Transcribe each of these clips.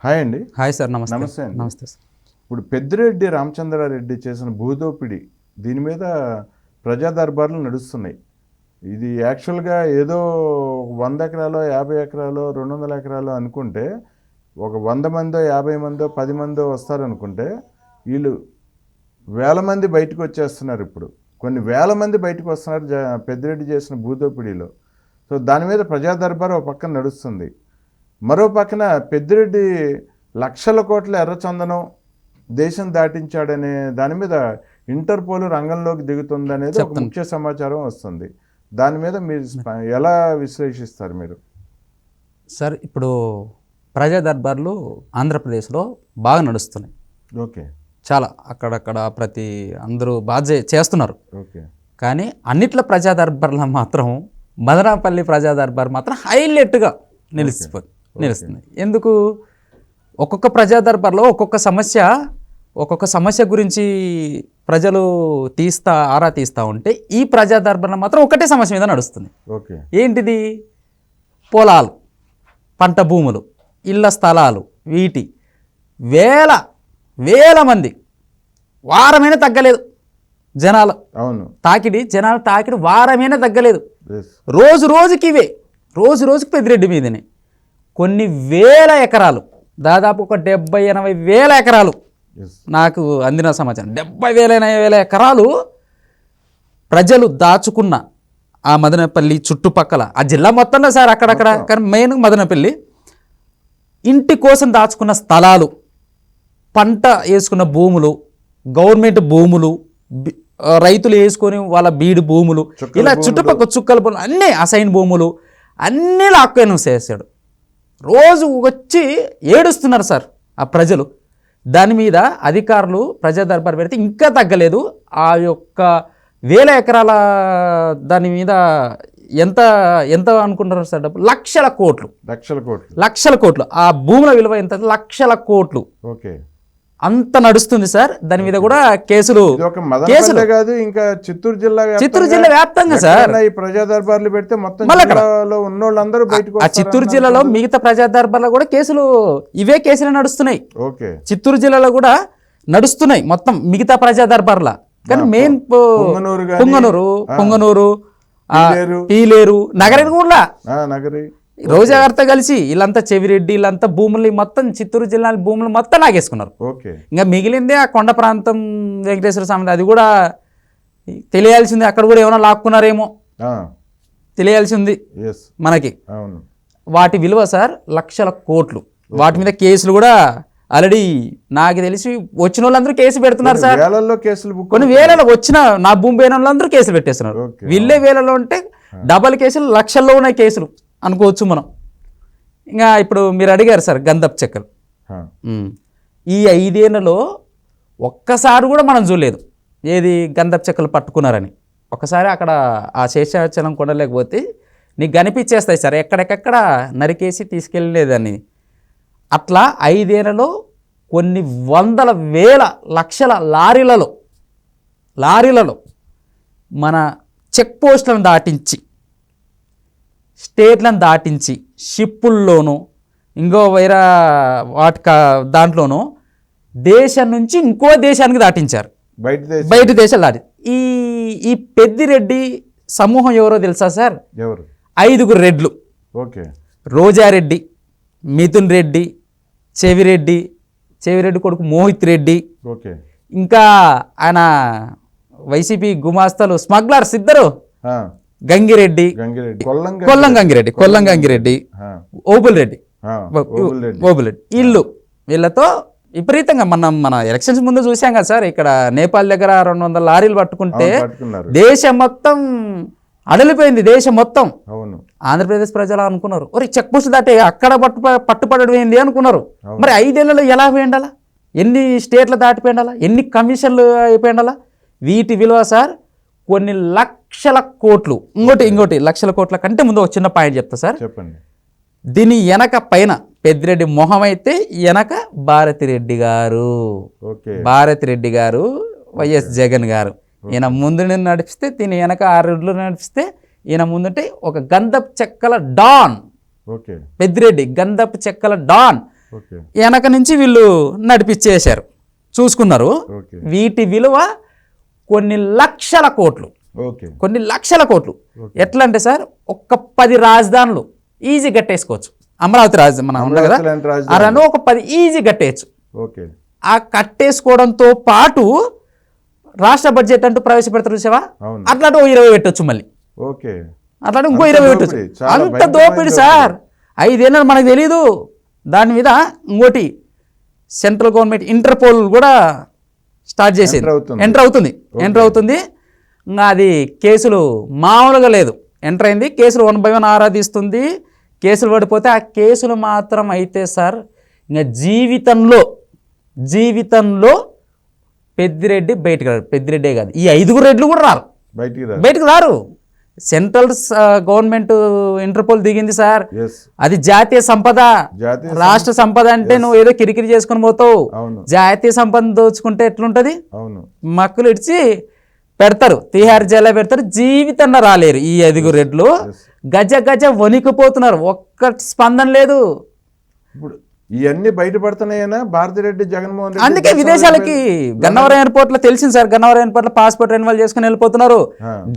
Hi అండి. Hi sir. నమస్తే. నమస్తే అండి. నమస్తే సార్. ఇప్పుడు పెద్దిరెడ్డి రామచంద్రారెడ్డి చేసిన భూదోపిడి దీని మీద ప్రజా దర్బార్లు నడుస్తున్నాయి. ఇది యాక్చువల్గా ఏదో 100 ఎకరాలో 50 ఎకరాలో 200 ఎకరాలో అనుకుంటే ఒక 100 మందో 50 మందో 10 మందో వస్తారనుకుంటే వీళ్ళు వేల మంది బయటకు వచ్చేస్తున్నారు. ఇప్పుడు కొన్ని వేల మంది బయటకు వస్తున్నారు పెద్దిరెడ్డి చేసిన భూదోపిడిలో. సో దాని మీద ప్రజా దర్బార్ ఒక పక్కన నడుస్తుంది. మరో పక్కన పెద్దిరెడ్డి లక్షల కోట్ల ఎర్రచందనం దేశం దాటించాడనే దాని మీద ఇంటర్పోల్ రంగంలోకి దిగుతుందనేది ఒక ముఖ్య సమాచారం వస్తుంది. దాని మీద మీరు ఎలా విశ్లేషిస్తారు మీరు? సార్, ఇప్పుడు ప్రజా దర్బార్లు ఆంధ్రప్రదేశ్లో బాగా నడుస్తున్నాయి. ఓకే. చాలా అక్కడక్కడ ప్రతి అందరూ బాగా చేస్తున్నారు. ఓకే. కానీ అన్నిట్ల ప్రజా దర్బార్లో మాత్రం మదనపల్లి ప్రజా దర్బార్ మాత్రం హైలైట్గా నిలుస్తుంది. ఎందుకు? ఒక్కొక్క ప్రజా దర్బార్లో ఒక్కొక్క సమస్య గురించి ప్రజలు ఆరా తీస్తూ ఉంటే ఈ ప్రజా దర్బార్లో మాత్రం ఒకటే సమస్య మీద నడుస్తుంది. ఓకే. ఏంటిది? పొలాలు, పంట భూములు, ఇళ్ల స్థలాలు, వీటి వేల మంది వారమైనా తగ్గలేదు జనాలు. అవును. జనాల తాకిడి వారమైనా తగ్గలేదు. రోజు రోజుకి పెద్దిరెడ్డి మీదనే కొన్ని వేల ఎకరాలు, దాదాపు ఒక 70-80 వేల ఎకరాలు నాకు అందిన సమాచారం. 70,000 వేల ఎకరాలు ప్రజలు దాచుకున్న ఆ మదనపల్లి చుట్టుపక్కల ఆ జిల్లా మొత్తంలో సార్ అక్కడక్కడ, కానీ మెయిన్ మదనపల్లి ఇంటి కోసం దాచుకున్న స్థలాలు, పంట వేసుకున్న భూములు, గవర్నమెంట్ భూములు, రైతులు వేసుకొని వాళ్ళ బీడు భూములు, ఇలా చుట్టుపక్కల చుక్కల భూములు అన్నీ అసైన్ భూములు అన్నీ లాక్కొని చేశాడు. రోజు వచ్చి ఏడుస్తున్నారు సార్ ఆ ప్రజలు. దాని మీద అధికారులు ప్రజా దర్బార్ పెడితే ఇంకా తగ్గలేదు. ఆ యొక్క వేల ఎకరాల దాని మీద ఎంత అనుకుంటారు సార్? డబ్బు లక్షల కోట్లు. ఆ భూముల విలువ ఎంత? లక్షల కోట్లు. ఓకే. అంత నడుస్తుంది సార్. దాని మీద కూడా కేసులు కాదు, ఇంకా చిత్తూరు జిల్లా వ్యాప్తంగా సార్ ఈ ప్రజా దర్బార్లు పెడితే మొత్తం జిల్లాలో ఉన్నోళ్ళందరూ బయటకు. ఆ చిత్తూరు జిల్లాలో మిగతా ప్రజా దర్బార్లో కూడా ఇవే కేసులు నడుస్తున్నాయి. ఓకే. చిత్తూరు జిల్లాలో కూడా నడుస్తున్నాయి మొత్తం మిగతా ప్రజా దర్బార్ల. కానీ మెయిన్ పొంగనూరు, పీలేరు, నగరి కూడా రోజా గారితో కలిసి వీళ్ళంతా చెవిరెడ్డి వీళ్ళంతా భూముల్ని మొత్తం చిత్తూరు జిల్లా భూములు మొత్తం లాగేసుకున్నారు. ఇంకా మిగిలిందే ఆ కొండ ప్రాంతం వెంకటేశ్వర స్వామి, అది కూడా తెలియాల్సింది. అక్కడ కూడా ఏమైనా లాక్కున్నారేమో తెలియాల్సింది మనకి. వాటి విలువ సార్ లక్షల కోట్లు. వాటి మీద కేసులు కూడా ఆల్రెడీ నాకు తెలిసి వచ్చిన వాళ్ళందరూ కేసు పెడుతున్నారు సార్. కొన్ని వేలలో వచ్చిన నా భూమి పోయిన వాళ్ళందరూ కేసులు పెట్టేస్తున్నారు. వీళ్ళే వేలలో ఉంటే డబల్ కేసులు లక్షల్లో ఉన్నాయి కేసులు అనుకోవచ్చు మనం. ఇంకా ఇప్పుడు మీరు అడిగారు సార్ గంధపు చెక్కలు. ఈ 5 ఏళ్లలో ఒక్కసారి కూడా మనం చూడలేదు ఏది గంధపు చెక్కలు పట్టుకున్నారని. ఒకసారి అక్కడ ఆ శేషాచలం కొనలేకపోతే నీకు కనిపించేస్తాయి సార్ ఎక్కడెక్కడ నరికేసి తీసుకెళ్ళలేదని. అట్లా 5 ఏళ్లలో కొన్ని వందల వేల లక్షల లారీలలో మన చెక్ పోస్టులను దాటించి, స్టేట్లను దాటించి, షిప్పుల్లోనూ ఇంకో వేరే దాంట్లోనూ దేశం నుంచి ఇంకో దేశానికి దాటించారు. బయట దేశాలు దాటి ఈ పెద్దిరెడ్డి సమూహం ఎవరో తెలుసా సార్? 5 రెడ్లు. రోజారెడ్డి, మిథున్ రెడ్డి, చెవిరెడ్డి కొడుకు మోహిత్ రెడ్డి, ఇంకా ఆయన వైసీపీ గుమాస్తాలు స్మగ్లర్స్ ఇద్దరు, గంగిరెడ్డి, కొల్లం గంగిరెడ్డి, ఓబుల్ రెడ్డి వీళ్ళతో విపరీతంగా మన ఎలక్షన్స్ ముందు చూసాం కదా సార్. ఇక్కడ నేపాల్ దగ్గర 200 లారీలు పట్టుకుంటే దేశం మొత్తం అడలిపోయింది. దేశం మొత్తం. ఆంధ్రప్రదేశ్ ప్రజలు అనుకున్నారు, ఒరే చెక్ పోస్ట్ దాటే అక్కడ పట్టుపడడం ఏంది అనుకున్నారు. మరి 5 ఏళ్లలో ఎలా పోయిండాలా? ఎన్ని స్టేట్లు దాటిపోయిండాలా? ఎన్ని కమిషన్లు అయిపోయిండాలా? వీటి విలువ సార్ కొన్ని లక్షల కోట్లు. ఇంకోటి లక్షల కోట్ల కంటే ముందు ఒక చిన్న పాయింట్ చెప్తా సార్. చెప్పండి. దీని వెనక పైన పెద్దిరెడ్డి మొహం అయితే వెనక భారతిరెడ్డి గారు, వైఎస్ జగన్ గారు. ఈయన ముందు నడిపిస్తే దీని వెనక 6 రెడ్లు నడిపిస్తే ఈయన ముందుంటే ఒక గంధపు చెక్కల డాన్ పెద్దిరెడ్డి, గంధపు చెక్కల డాన్. ఓకే వెనక నుంచి వీళ్ళు నడిపించేశారు, చూసుకున్నారు. ఓకే వీటి విలువ కొన్ని లక్షల కోట్లు, ఓకే కొన్ని లక్షల కోట్లు. ఎట్లా అంటే సార్, ఒక్క 10 రాజధానులు ఈజీ కట్టేసుకోవచ్చు. అమరావతి రాజధాని మనం ఉంది కదా, లాంటి రాజధాని. అలానే ఒక 10 ఈజీ కట్టేయచ్చు. ఓకే ఆ కట్టేసుకోవడంతో పాటు రాష్ట్ర బడ్జెట్ అంటూ ప్రవేశపెడతారు చూసావా, అవును. అట్లాంటి ఓ 20 పెట్టొచ్చు మళ్ళీ, ఓకే అట్లాంటి ఇంకో అంత 20 దోపిడీ, పెట్టొచ్చు. చాలా అంత భయంకరమైన దోపిడీ సార్, 5 ఏళ్ళు మనకు తెలీదు. దాని మీద ఇంకోటి సెంట్రల్ గవర్నమెంట్ ఇంటర్పోల్ కూడా స్టార్ట్ చేసింది, ఎంటర్ అవుతుంది. ఇంకా అది కేసులు మామూలుగా లేదు, ఎంటర్ అయింది. కేసులు 1 by 1 ఆరాధిస్తుంది. కేసులు పడిపోతే ఆ కేసులు మాత్రం అయితే సార్ ఇంకా జీవితంలో పెద్దిరెడ్డి బయటకు రాడు. పెద్దిరెడ్డే కాదు, ఈ 5 రెడ్లు కూడా రారు, బయటకు రారు. సెంట్రల్ గవర్నమెంట్ ఇంటర్పోల్ దిగింది సార్, అది జాతీయ సంపద. రాష్ట్ర సంపద అంటే నువ్వు ఏదో కిరికిరి చేసుకుని పోతావు, జాతీయ సంపద దోచుకుంటే ఎట్లుంటది? మక్కులు ఇడిచి పెడతారు, తిహార్ జైల్లో పెడతారు, జీవితంలో రాలేరు. ఈ 5 రెడ్లు గజ వణికిపోతున్నారు, ఒక్క స్పందన లేదు. ఇప్పుడు ఇవన్నీ బయటపడుతున్నాయనా భారతిరెడ్డి, జగన్మోహన్ రెడ్డి? అందుకే విదేశాలకి గన్నవరం ఎయిర్పోర్ట్ లో తెలిసింది సార్, గన్నవరం ఎయిర్పోర్ట్ లో పాస్పోర్ట్ రెన్యువల్ చేసుకుని వెళ్ళిపోతున్నారు.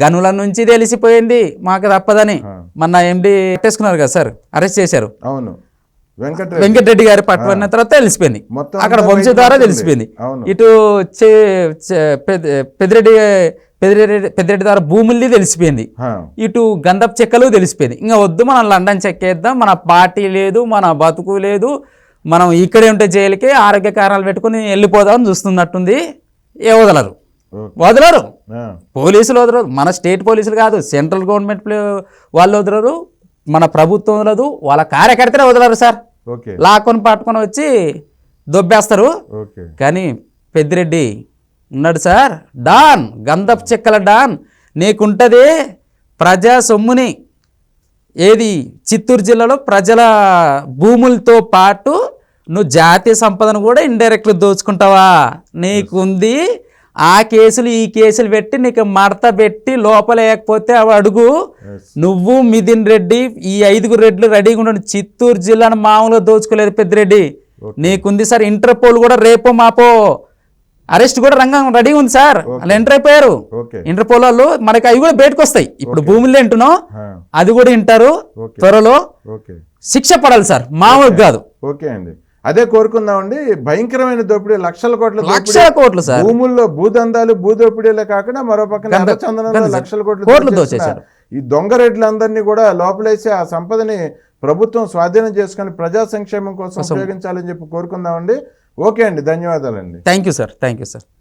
గనుల నుంచి తెలిసిపోయింది, మాకు తప్పదని. మొన్న ఎండి పెట్టేసుకున్నారు కదా సార్, అరెస్ట్ చేశారు. అవును, వెంకటరెడ్డి గారి పట్టుకున్న తర్వాత తెలిసిపోయింది, అక్కడ వంశ ద్వారా తెలిసిపోయింది. ఇటు పెద్దిరెడ్డి ద్వారా భూముల్ని తెలిసిపోయింది, ఇటు గంధపు చెక్కలు తెలిసిపోయింది. ఇంకా వద్దు, మనం లండన్ చెక్కేద్దాం, మన పార్టీ లేదు, మన బతుకు లేదు, మనం ఇక్కడే ఉంటే జైలుకి ఆరోగ్య కారణాలు పెట్టుకుని వెళ్ళిపోదామని చూస్తున్నట్టుంది. వదలరు, పోలీసులు వదలరు, మన స్టేట్ పోలీసులు కాదు, సెంట్రల్ గవర్నమెంట్ వాళ్ళు వదలరు, మన ప్రభుత్వం వదలదు, వాళ్ళ కార్యకర్తలే వదలరు సార్. లాక్కొని పట్టుకొని వచ్చి దొబ్బేస్తారు. కానీ పెద్దిరెడ్డి ఉన్నాడు సార్, డాన్, గంధపు చెక్కల డాన్. నీకుంటుంది ప్రజా సొమ్ముని, ఏది చిత్తూరు జిల్లాలో ప్రజల భూములతో పాటు నువ్వు జాతీయ సంపదను కూడా ఇండైరెక్ట్గా దోచుకుంటావా? నీకుంది. ఆ కేసులు ఈ కేసులు పెట్టి నీకు మడత పెట్టి లోపలేయకపోతే అవి అడుగు. నువ్వు మిథున్ రెడ్డి, ఈ 5 రెడ్లు రెడీగా ఉండండి. చిత్తూరు జిల్లాను మామూలుగా దోచుకోలేదు పెద్దిరెడ్డి, నీకుంది సార్. ఇంటర్పోల్ కూడా రేపో మాపో అరెస్ట్ కూడా రంగం రెడీ ఉంది సార్, వాళ్ళు ఎంటర్ అయిపోయారు. ఇంటర్పోల్ వాళ్ళు మనకి అవి కూడా బయటకు వస్తాయి. ఇప్పుడు భూములు వింటున్నాం, అది కూడా వింటారు త్వరలో. శిక్ష పడాలి సార్, మామూలు కాదు. ఓకే అండి, అదే కోరుకుందామండి. భయంకరమైన దోపిడీ, లక్షల కోట్లు సార్. భూముల్లో భూదందాలు, భూదోపిడీలే కాకుండా మరో పక్కన లక్షల కోట్లు దోచేశారు. ఈ దొంగ రెడ్లందరినీ కూడా లోపలేసి ఆ సంపదని ప్రభుత్వం స్వాధీనం చేసుకుని ప్రజా సంక్షేమం కోసం ఉపయోగించాలని చెప్పి కోరుకుందామండి. ఓకే అండి, ధన్యవాదాలండి. Thank you sir.